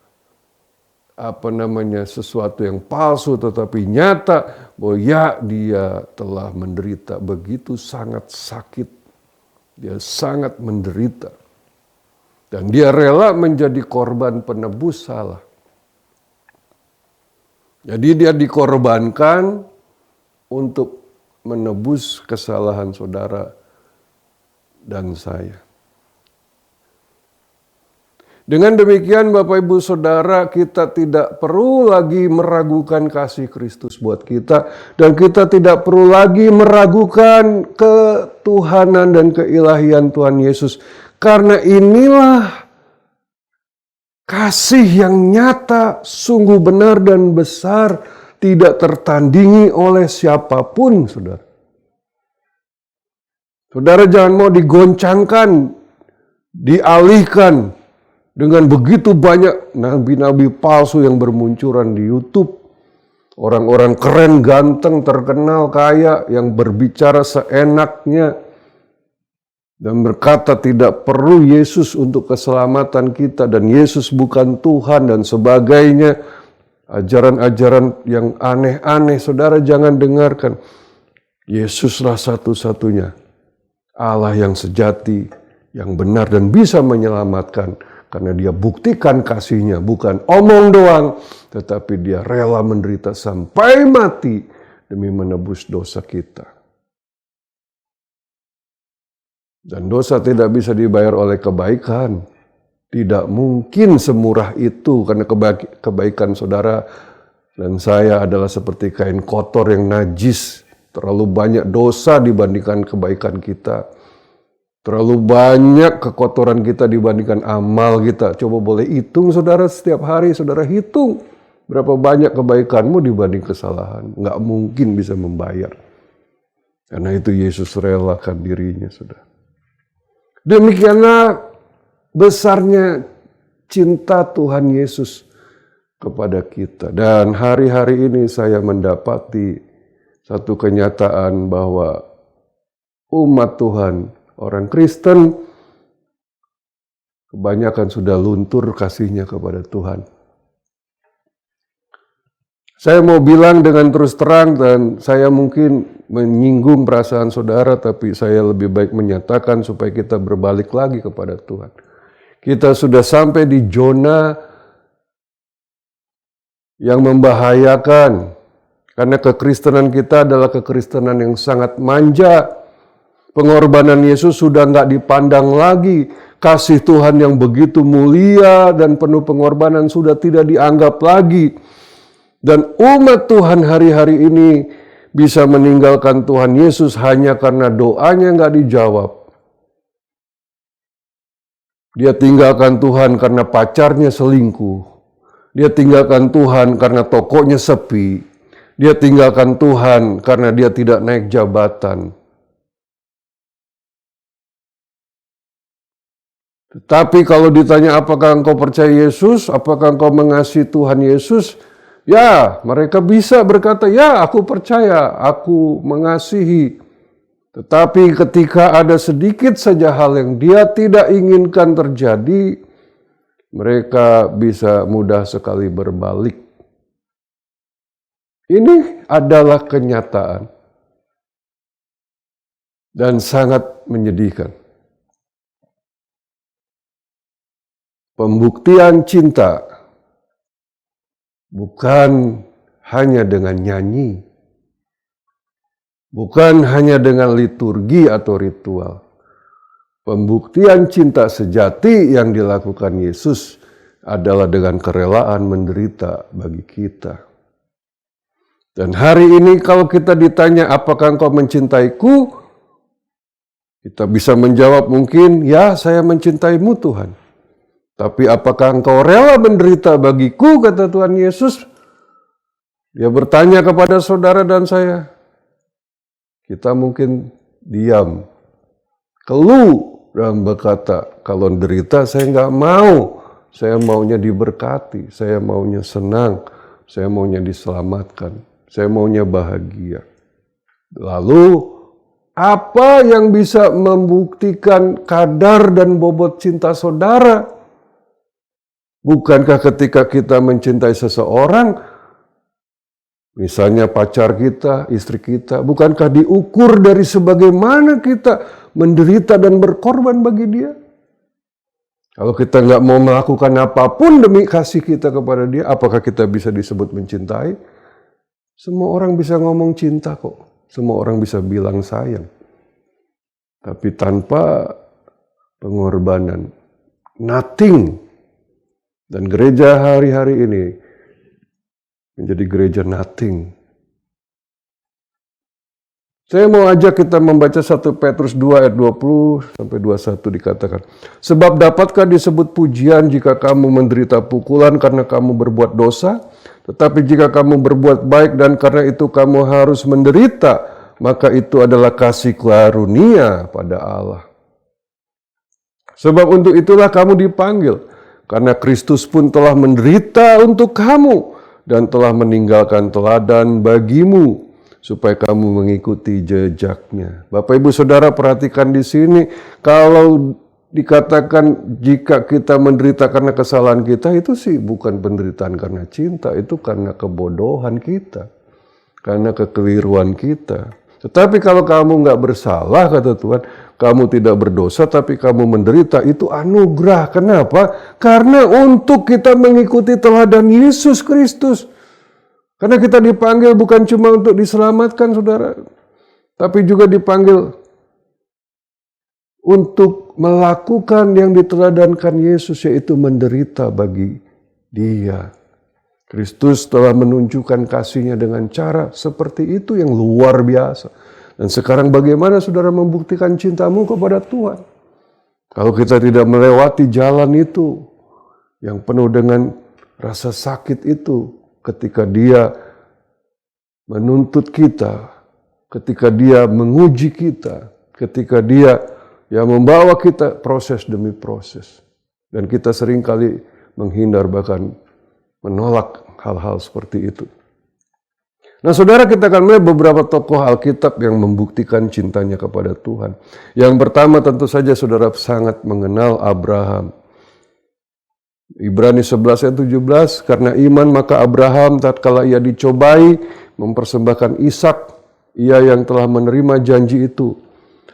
sesuatu yang palsu, tetapi nyata bahwa ya, dia telah menderita begitu sangat sakit. Dia sangat menderita. Dan dia rela menjadi korban penebus salah. Jadi dia dikorbankan untuk menebus kesalahan saudara dan saya. Dengan demikian Bapak Ibu Saudara, kita tidak perlu lagi meragukan kasih Kristus buat kita. Dan kita tidak perlu lagi meragukan ketuhanan dan keilahian Tuhan Yesus. Karena inilah kasih yang nyata, sungguh benar dan besar, tidak tertandingi oleh siapapun, saudara. Saudara jangan mau digoncangkan, dialihkan dengan begitu banyak nabi-nabi palsu yang bermunculan di YouTube. Orang-orang keren, ganteng, terkenal, kaya yang berbicara seenaknya dan berkata tidak perlu Yesus untuk keselamatan kita dan Yesus bukan Tuhan dan sebagainya. Ajaran-ajaran yang aneh-aneh, saudara jangan dengarkan. Yesuslah satu-satunya Allah yang sejati, yang benar dan bisa menyelamatkan. Karena dia buktikan kasihnya, bukan omong doang, tetapi dia rela menderita sampai mati demi menebus dosa kita. Dan dosa tidak bisa dibayar oleh kebaikan. Tidak mungkin semurah itu, karena kebaikan saudara dan saya adalah seperti kain kotor yang najis. Terlalu banyak dosa dibandingkan kebaikan kita. Terlalu banyak kekotoran kita dibandingkan amal kita. Coba boleh hitung saudara, setiap hari saudara hitung berapa banyak kebaikanmu dibanding kesalahan. Nggak mungkin bisa membayar. Karena itu Yesus relakan dirinya, saudara. Demikianlah besarnya cinta Tuhan Yesus kepada kita. Dan hari-hari ini saya mendapati satu kenyataan bahwa umat Tuhan, orang Kristen, kebanyakan sudah luntur kasihnya kepada Tuhan. Saya mau bilang dengan terus terang dan saya mungkin menyinggung perasaan saudara, tapi saya lebih baik menyatakan supaya kita berbalik lagi kepada Tuhan. Kita sudah sampai di zona yang membahayakan karena kekristenan kita adalah kekristenan yang sangat manja. Pengorbanan Yesus sudah nggak dipandang lagi. Kasih Tuhan yang begitu mulia dan penuh pengorbanan sudah tidak dianggap lagi. Dan umat Tuhan hari-hari ini bisa meninggalkan Tuhan Yesus hanya karena doanya nggak dijawab. Dia tinggalkan Tuhan karena pacarnya selingkuh. Dia tinggalkan Tuhan karena tokonya sepi. Dia tinggalkan Tuhan karena dia tidak naik jabatan. Tetapi kalau ditanya apakah engkau percaya Yesus, apakah engkau mengasihi Tuhan Yesus, ya mereka bisa berkata, ya aku percaya, aku mengasihi. Tetapi ketika ada sedikit saja hal yang dia tidak inginkan terjadi, mereka bisa mudah sekali berbalik. Ini adalah kenyataan dan sangat menyedihkan. Pembuktian cinta bukan hanya dengan nyanyi, bukan hanya dengan liturgi atau ritual. Pembuktian cinta sejati yang dilakukan Yesus adalah dengan kerelaan menderita bagi kita. Dan hari ini kalau kita ditanya apakah engkau mencintaiku, kita bisa menjawab mungkin, ya saya mencintaimu Tuhan. Tapi apakah engkau rela menderita bagiku, kata Tuhan Yesus? Dia bertanya kepada saudara dan saya. Kita mungkin diam, keluh dan berkata, kalau derita saya nggak mau. saya maunya diberkati, saya maunya senang, saya maunya diselamatkan, saya maunya bahagia. Lalu apa yang bisa membuktikan kadar dan bobot cinta saudara? Bukankah ketika kita mencintai seseorang, misalnya pacar kita, istri kita, bukankah diukur dari sebagaimana kita menderita dan berkorban bagi dia? Kalau kita nggak mau melakukan apapun demi kasih kita kepada dia, apakah kita bisa disebut mencintai? Semua orang bisa ngomong cinta kok. Semua orang bisa bilang sayang. Tapi tanpa pengorbanan, nothing. Dan gereja hari-hari ini menjadi gereja nothing. Saya mau ajak kita membaca 1 Petrus 2 ayat 20 sampai 21 dikatakan. Sebab dapatkah disebut pujian jika kamu menderita pukulan karena kamu berbuat dosa? Tetapi jika kamu berbuat baik dan karena itu kamu harus menderita, maka itu adalah kasih karunia pada Allah. Sebab untuk itulah kamu dipanggil, karena Kristus pun telah menderita untuk kamu dan telah meninggalkan teladan bagimu, supaya kamu mengikuti jejaknya. Bapak Ibu Saudara perhatikan di sini, kalau dikatakan jika kita menderita karena kesalahan kita, itu sih bukan penderitaan karena cinta, itu karena kebodohan kita, karena kekeliruan kita. Tetapi kalau kamu nggak bersalah, kata Tuhan, kamu tidak berdosa, tapi kamu menderita, itu anugerah. Kenapa? Karena untuk kita mengikuti teladan Yesus Kristus. Karena kita dipanggil bukan cuma untuk diselamatkan, saudara, tapi juga dipanggil untuk melakukan yang diteladankan Yesus, yaitu menderita bagi Dia. Kristus telah menunjukkan kasih-Nya dengan cara seperti itu yang luar biasa. Dan sekarang bagaimana saudara membuktikan cintamu kepada Tuhan? Kalau kita tidak melewati jalan itu yang penuh dengan rasa sakit itu, ketika Dia menuntut kita, ketika Dia menguji kita, ketika Dia yang membawa kita proses demi proses. Dan kita seringkali menghindar, bahkan menolak hal-hal seperti itu. Nah saudara, kita akan melihat beberapa tokoh Alkitab yang membuktikan cintanya kepada Tuhan. Yang pertama tentu saja saudara sangat mengenal Abraham. Ibrani 11 ayat 17, karena iman maka Abraham tatkala ia dicobai mempersembahkan Ishak, ia yang telah menerima janji itu,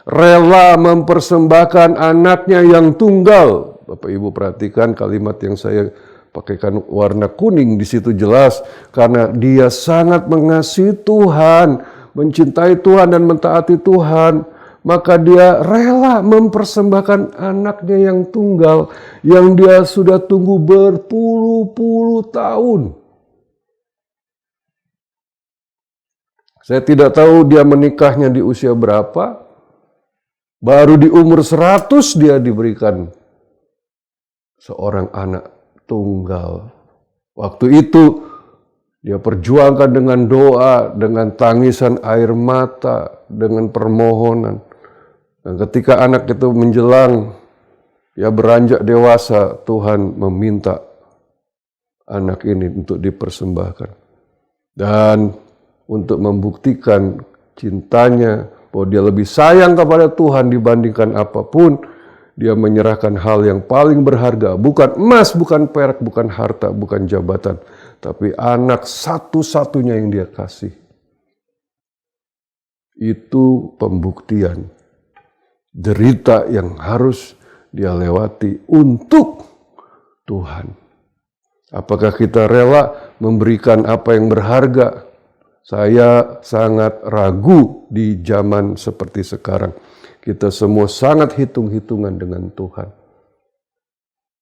rela mempersembahkan anaknya yang tunggal. Bapak Ibu perhatikan kalimat yang saya pakaikan warna kuning, di situ jelas, karena dia sangat mengasihi Tuhan, mencintai Tuhan dan mentaati Tuhan, maka dia rela mempersembahkan anaknya yang tunggal, yang dia sudah tunggu berpuluh-puluh tahun. Saya tidak tahu dia menikahnya di usia berapa, baru di umur 100 dia diberikan seorang anak tunggal. Waktu itu dia perjuangkan dengan doa, dengan tangisan air mata, dengan permohonan. Dan ketika anak itu menjelang, dia beranjak dewasa, Tuhan meminta anak ini untuk dipersembahkan. Dan untuk membuktikan cintanya, bahwa dia lebih sayang kepada Tuhan dibandingkan apapun, dia menyerahkan hal yang paling berharga, bukan emas, bukan perak, bukan harta, bukan jabatan, tapi anak satu-satunya yang dia kasih. Itu pembuktian derita yang harus dia lewati untuk Tuhan. Apakah kita rela memberikan apa yang berharga? Saya sangat ragu di zaman seperti sekarang. Kita semua sangat hitung-hitungan dengan Tuhan.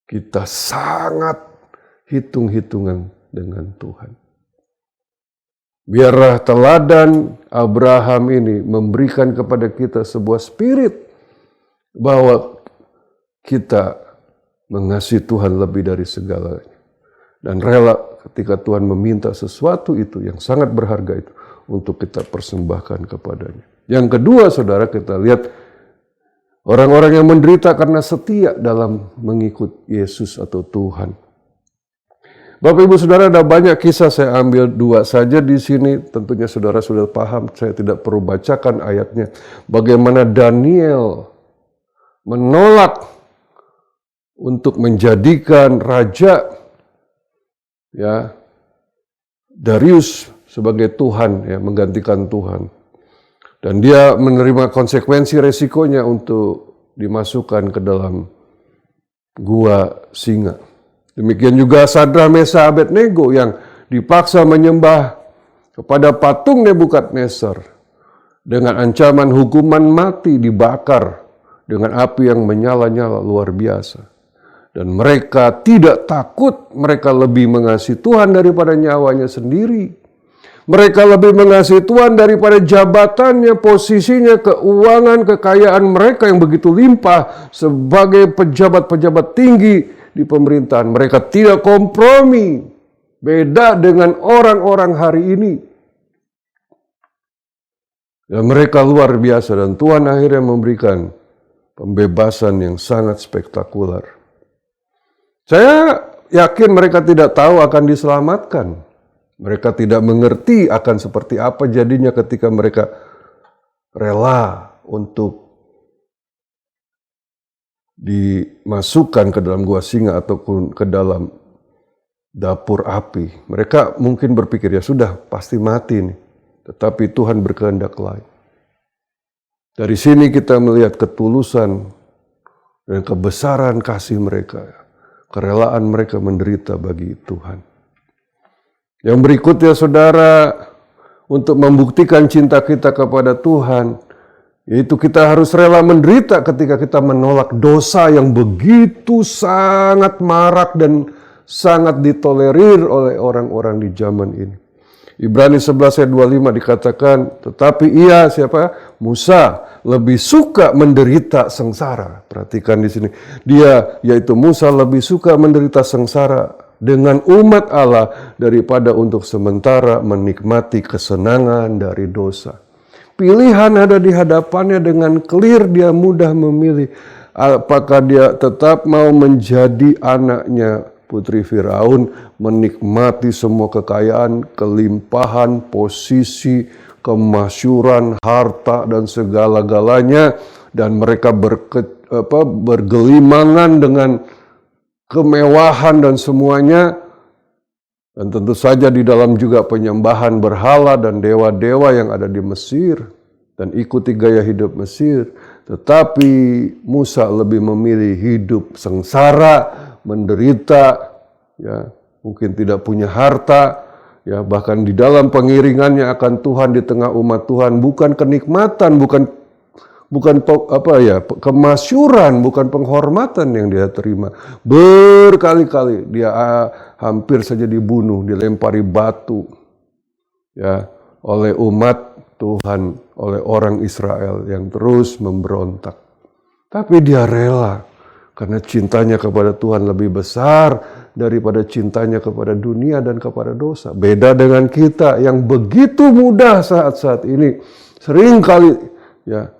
Kita sangat hitung-hitungan dengan Tuhan. Biarlah teladan Abraham ini memberikan kepada kita sebuah spirit bahwa kita mengasihi Tuhan lebih dari segalanya. Dan rela ketika Tuhan meminta sesuatu itu yang sangat berharga itu untuk kita persembahkan kepadanya. Yang kedua saudara, kita lihat Orang-orang yang menderita karena setia dalam mengikut Yesus atau Tuhan. Bapak Ibu Saudara, ada banyak kisah, saya ambil 2 saja di sini. Tentunya saudara sudah paham, saya tidak perlu bacakan ayatnya. Bagaimana Daniel menolak untuk menjadikan raja ya Darius sebagai Tuhan, ya, menggantikan Tuhan. Dan dia menerima konsekuensi resikonya untuk dimasukkan ke dalam gua singa. Demikian juga Sadrak, Mesakh, Abednego yang dipaksa menyembah kepada patung Nebukadnezar dengan ancaman hukuman mati, dibakar dengan api yang menyala-nyala luar biasa. Dan mereka tidak takut, mereka lebih mengasihi Tuhan daripada nyawanya sendiri. Mereka lebih mengasihi Tuhan daripada jabatannya, posisinya, keuangan, kekayaan mereka yang begitu limpah sebagai pejabat-pejabat tinggi di pemerintahan. Mereka tidak kompromi. Beda dengan orang-orang hari ini. Dan mereka luar biasa, dan Tuhan akhirnya memberikan pembebasan yang sangat spektakuler. Saya yakin mereka tidak tahu akan diselamatkan. Mereka tidak mengerti akan seperti apa jadinya ketika mereka rela untuk dimasukkan ke dalam gua singa ataupun ke dalam dapur api. Mereka mungkin berpikir, ya sudah, pasti mati nih. Tetapi Tuhan berkehendak lain. Dari sini kita melihat ketulusan dan kebesaran kasih mereka. Kerelaan mereka menderita bagi Tuhan. Yang berikutnya saudara, untuk membuktikan cinta kita kepada Tuhan, yaitu kita harus rela menderita ketika kita menolak dosa yang begitu sangat marak dan sangat ditolerir oleh orang-orang di zaman ini. Ibrani 11 ayat 25 dikatakan, tetapi ia, siapa? Musa, lebih suka menderita sengsara. Perhatikan di sini. Dia, yaitu Musa, lebih suka menderita sengsara dengan umat Allah daripada untuk sementara menikmati kesenangan dari dosa. Pilihan ada di hadapannya, dengan clear dia mudah memilih. Apakah dia tetap mau menjadi anaknya putri Firaun, menikmati semua kekayaan, kelimpahan, posisi, kemasyuran, harta, dan segala-galanya, dan mereka bergelimangan dengan kemewahan dan semuanya, dan tentu saja di dalam juga penyembahan berhala dan dewa-dewa yang ada di Mesir, dan ikuti gaya hidup Mesir. Tetapi Musa lebih memilih hidup sengsara, menderita, ya, mungkin tidak punya harta, ya, bahkan di dalam pengiringannya akan Tuhan di tengah umat Tuhan, bukan kenikmatan, bukan kemasyuran, bukan penghormatan yang dia terima. Berkali-kali dia hampir saja dibunuh, dilempari batu, ya, oleh umat Tuhan, oleh orang Israel yang terus memberontak. Tapi dia rela karena cintanya kepada Tuhan lebih besar daripada cintanya kepada dunia dan kepada dosa. Beda dengan kita yang begitu mudah saat-saat ini seringkali, ya,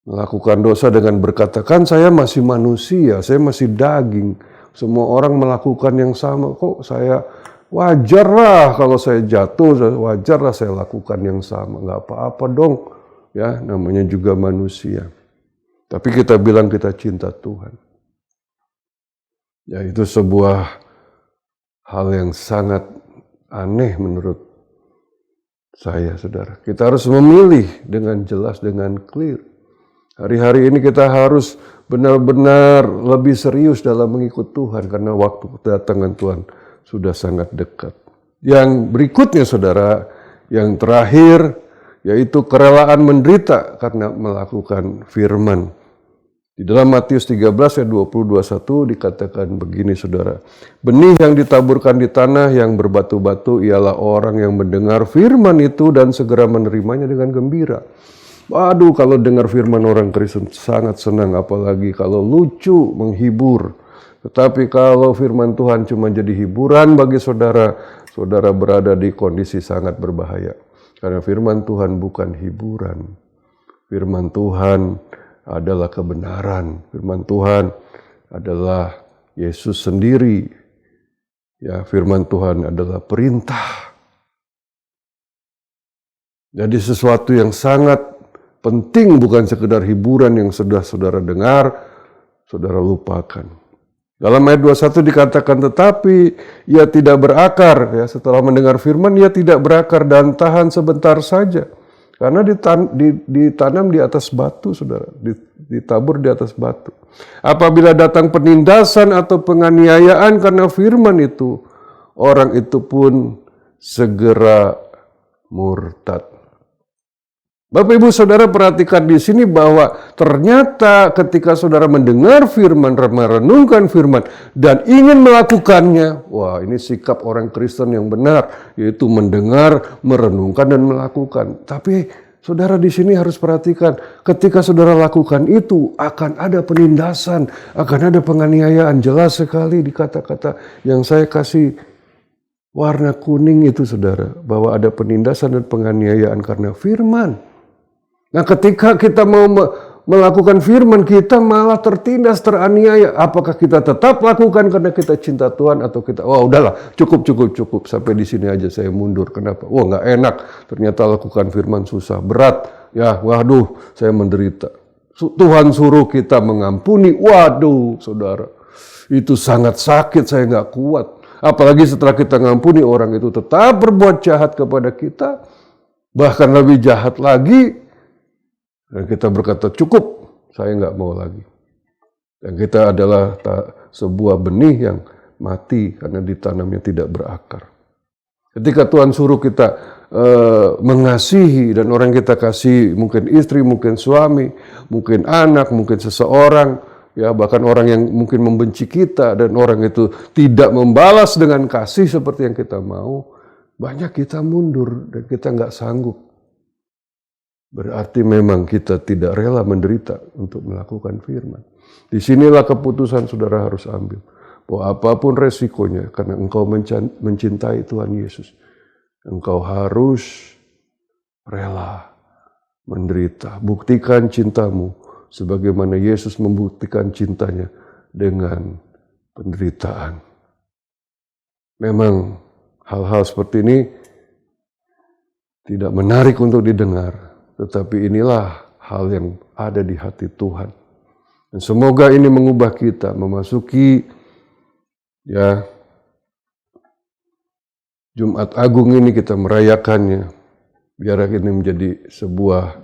melakukan dosa dengan berkata, kan saya masih manusia, saya masih daging. Semua orang melakukan yang sama, kok saya wajarlah kalau saya jatuh, wajarlah saya lakukan yang sama. Nggak apa-apa dong, ya, namanya juga manusia. Tapi kita bilang kita cinta Tuhan. Ya, itu sebuah hal yang sangat aneh menurut saya, saudara. Kita harus memilih dengan jelas, dengan clear. Hari-hari ini kita harus benar-benar lebih serius dalam mengikut Tuhan, karena waktu kedatangan Tuhan sudah sangat dekat. Yang berikutnya, saudara, yang terakhir, yaitu kerelaan menderita karena melakukan firman. Di dalam Matius 13 ayat 20-21 dikatakan begini, saudara. Benih yang ditaburkan di tanah yang berbatu-batu ialah orang yang mendengar firman itu dan segera menerimanya dengan gembira. Waduh, kalau dengar firman orang Kristen sangat senang, apalagi kalau lucu, menghibur. Tetapi kalau firman Tuhan cuma jadi hiburan bagi saudara, saudara berada di kondisi sangat berbahaya. Karena firman Tuhan bukan hiburan. Firman Tuhan adalah kebenaran. Firman Tuhan adalah Yesus sendiri. Ya, firman Tuhan adalah perintah. Jadi sesuatu yang sangat penting, bukan sekedar hiburan yang sudah saudara dengar, saudara lupakan. Dalam ayat 21 dikatakan, tetapi ia tidak berakar. Ya, setelah mendengar firman, ia tidak berakar dan tahan sebentar saja. Karena ditanam di atas batu, saudara. Ditabur di atas batu. Apabila datang penindasan atau penganiayaan karena firman itu, orang itu pun segera murtad. Bapak Ibu Saudara perhatikan di sini bahwa ternyata ketika saudara mendengar firman, merenungkan firman, dan ingin melakukannya, wah ini sikap orang Kristen yang benar, yaitu mendengar, merenungkan, dan melakukan. Tapi saudara di sini harus perhatikan, ketika saudara lakukan itu, akan ada penindasan, akan ada penganiayaan. Jelas sekali di kata-kata yang saya kasih warna kuning itu saudara, bahwa ada penindasan dan penganiayaan karena firman. Nah ketika kita mau melakukan firman, kita malah tertindas, teraniaya. Apakah kita tetap lakukan karena kita cinta Tuhan, atau kita, wah udahlah cukup, sampai di sini aja saya mundur. Kenapa? Wah nggak enak, ternyata lakukan firman susah, berat. Ya waduh saya menderita. Tuhan suruh kita mengampuni, waduh saudara. Itu sangat sakit, saya nggak kuat. Apalagi setelah kita ngampuni, orang itu tetap berbuat jahat kepada kita. Bahkan lebih jahat lagi. Dan kita berkata, cukup, saya nggak mau lagi. Dan kita adalah sebuah benih yang mati karena ditanamnya tidak berakar. Ketika Tuhan suruh kita mengasihi, dan orang kita kasih, mungkin istri, mungkin suami, mungkin anak, mungkin seseorang, ya bahkan orang yang mungkin membenci kita, dan orang itu tidak membalas dengan kasih seperti yang kita mau, banyak kita mundur dan kita nggak sanggup. Berarti memang kita tidak rela menderita untuk melakukan firman. Disinilah keputusan saudara harus ambil. Bahwa apapun resikonya, karena engkau mencintai Tuhan Yesus, engkau harus rela menderita. Buktikan cintamu sebagaimana Yesus membuktikan cintanya dengan penderitaan. Memang hal-hal seperti ini tidak menarik untuk didengar. Tetapi inilah hal yang ada di hati Tuhan. Dan semoga ini mengubah kita memasuki ya Jumat Agung ini, kita merayakannya. Biar ini menjadi sebuah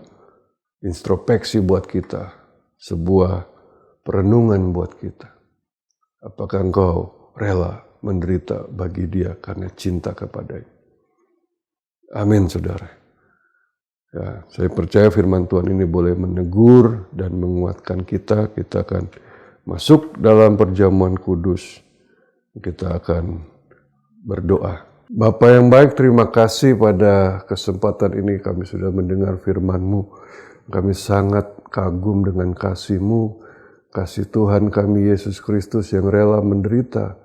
introspeksi buat kita, sebuah perenungan buat kita. Apakah engkau rela menderita bagi Dia karena cinta kepadanya? Amin, saudara. Ya, saya percaya firman Tuhan ini boleh menegur dan menguatkan kita. Kita akan masuk dalam perjamuan kudus. Kita akan berdoa. Bapa yang baik, terima kasih pada kesempatan ini kami sudah mendengar firman-Mu. Kami sangat kagum dengan kasih-Mu, kasih Tuhan kami Yesus Kristus yang rela menderita,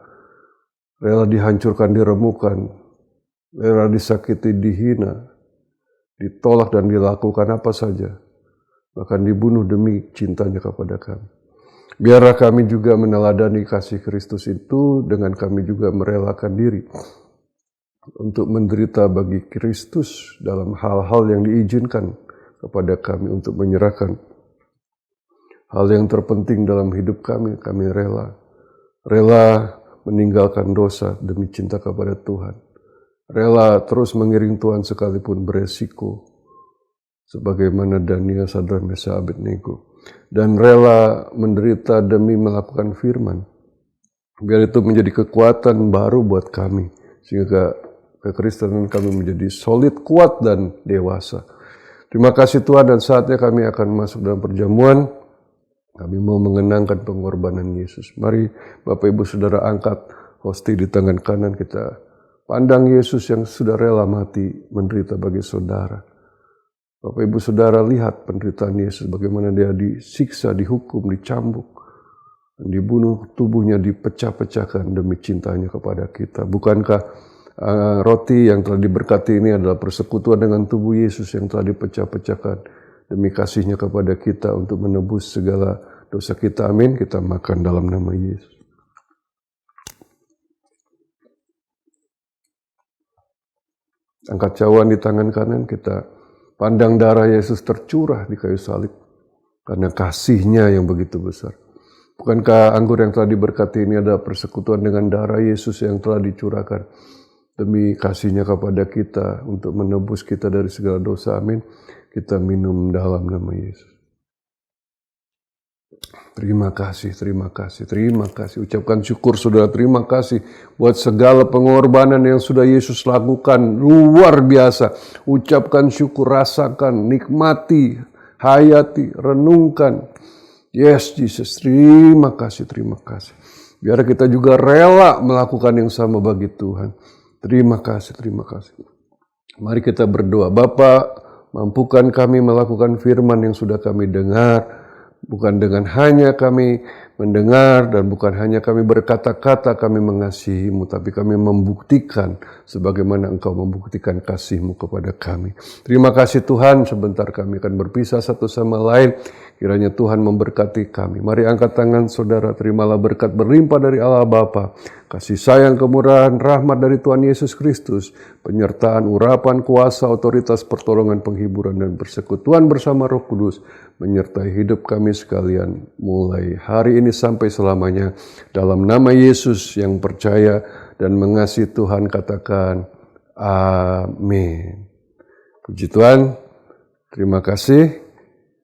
rela dihancurkan, diremukkan, rela disakiti, dihina, ditolak dan dilakukan apa saja, bahkan dibunuh demi cintanya kepada kami. Biarlah kami juga meneladani kasih Kristus itu dengan kami juga merelakan diri untuk menderita bagi Kristus dalam hal-hal yang diizinkan kepada kami, untuk menyerahkan hal yang terpenting dalam hidup kami. Kami rela meninggalkan dosa demi cinta kepada Tuhan. Rela terus mengiring Tuhan sekalipun beresiko, sebagaimana Daniel, Sadrak, Mesyak, Abednego, dan rela menderita demi melakukan firman. Biar itu menjadi kekuatan baru buat kami, sehingga kekristenan kami menjadi solid, kuat, dan dewasa. Terima kasih Tuhan, dan saatnya kami akan masuk dalam perjamuan. Kami mau mengenangkan pengorbanan Yesus. Mari Bapak Ibu Saudara angkat hosti di tangan kanan kita. Pandang Yesus yang sudah rela mati menderita bagi saudara. Bapak Ibu Saudara lihat penderitaan Yesus, bagaimana Dia disiksa, dihukum, dicambuk, dibunuh, tubuhnya dipecah-pecahkan demi cintanya kepada kita. Bukankah roti yang telah diberkati ini adalah persekutuan dengan tubuh Yesus yang telah dipecah-pecahkan demi kasih-Nya kepada kita untuk menebus segala dosa kita. Amin. Kita makan dalam nama Yesus. Angkat cawan di tangan kanan, kita pandang darah Yesus tercurah di kayu salib karena kasih-Nya yang begitu besar. Bukankah anggur yang telah diberkati ini adalah persekutuan dengan darah Yesus yang telah dicurahkan demi kasih-Nya kepada kita untuk menebus kita dari segala dosa. Amin. Kita minum dalam nama Yesus. Terima kasih, terima kasih, terima kasih. Ucapkan syukur saudara, terima kasih buat segala pengorbanan yang sudah Yesus lakukan. Luar biasa. Ucapkan syukur, rasakan, nikmati, hayati, renungkan. Yes, Jesus, terima kasih, terima kasih. Biar kita juga rela melakukan yang sama bagi Tuhan. Terima kasih, terima kasih. Mari kita berdoa. Bapa, mampukan kami melakukan firman yang sudah kami dengar. Bukan dengan hanya kami mendengar dan bukan hanya kami berkata-kata kami mengasihi-Mu, tapi kami membuktikan sebagaimana Engkau membuktikan kasih-Mu kepada kami. Terima kasih Tuhan, sebentar kami akan berpisah satu sama lain. Kiranya Tuhan memberkati kami. Mari angkat tangan saudara, terimalah berkat berlimpah dari Allah Bapa, kasih sayang, kemurahan, rahmat dari Tuhan Yesus Kristus, penyertaan, urapan, kuasa, otoritas, pertolongan, penghiburan, dan persekutuan bersama Roh Kudus menyertai hidup kami sekalian mulai hari ini sampai selamanya. Dalam nama Yesus yang percaya dan mengasihi Tuhan katakan amin. Puji Tuhan, terima kasih.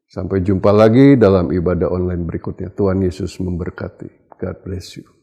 Sampai jumpa lagi dalam ibadah online berikutnya. Tuhan Yesus memberkati. God bless you.